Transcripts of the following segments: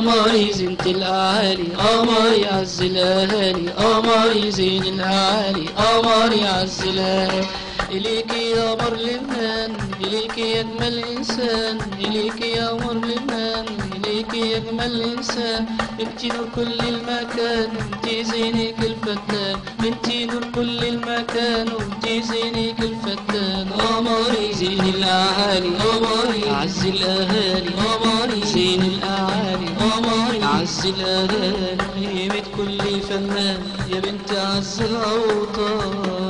قمري زينة الأعالي، قمري عز الأهالي، قمري زين الأعالي، قمري عز الأهالي. إليك يا قمر لبنان، إليك يا أجمل إنسان، إليك يا قمر لبنان، إليك يا أجمل إنسان. انتي نور كل المكان، انتي زينك الفتان، انتي نور كل المكان، وانتي زينك الفتان. قمري زين الأعالي، قمري عز الأهالي، قمري زين الأعالي، قمري عز الأهالي. قيمة كل فنان يا بنت عز الأوطان.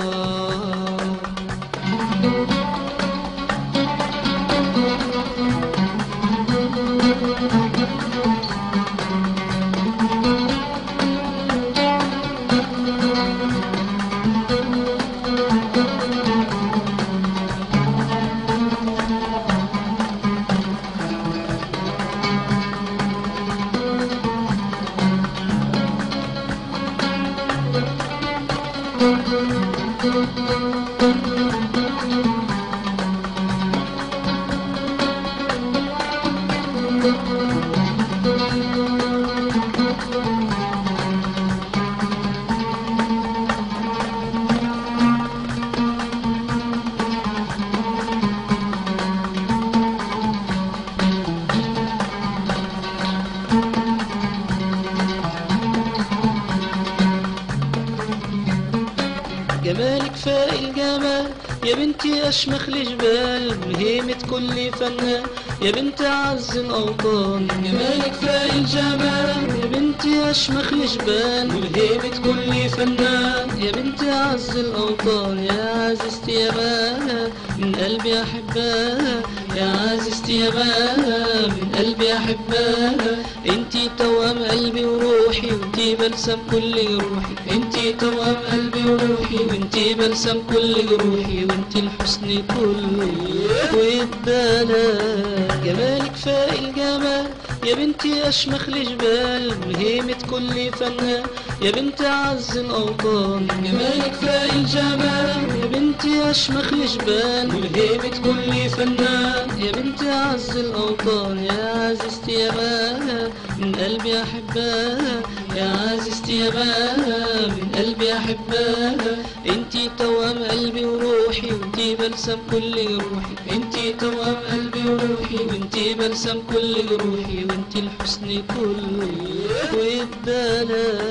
جمالك فاق الجمال يا بنتي أشمخ الجبال، ملهمة كل فنان يا بنت عز الأوطان. جمالك فاق الجمال يا بنتي أشمخ الجبال، ملهمة كل فنان يا بنت عز الأوطان. يا عزيزتي يا بابا من قلبي أحبها، يا عزيزتي يا بابا من قلبي أحبها. انتي توأم قلبي وروحي، وانتي بلسم كل روحي، انتي توأم قلبي وروحي، وانتي بلسم كل روحي، وانتي الحسن كله والدلال. جمالك فاق الجمال يا بنتي أشمخ الجبال، ملهمة كل فنان يا بنت عز الأوطان. جمالك فاق الجمال يا بنتي أشمخ الجبال، ملهمة كل فنان يا بنت عز الأوطان. يا عزيزتي يا بابا من قلبي أحبها، يا عزيزتي يا بابا من قلبي أحبها. انتي توأم قلبي وروحي، وانتي بلسم كل روحي، انتي توأم قلبي وروحي، وانتي بلسم كل روحي، وانتي الحسن كله والدلال.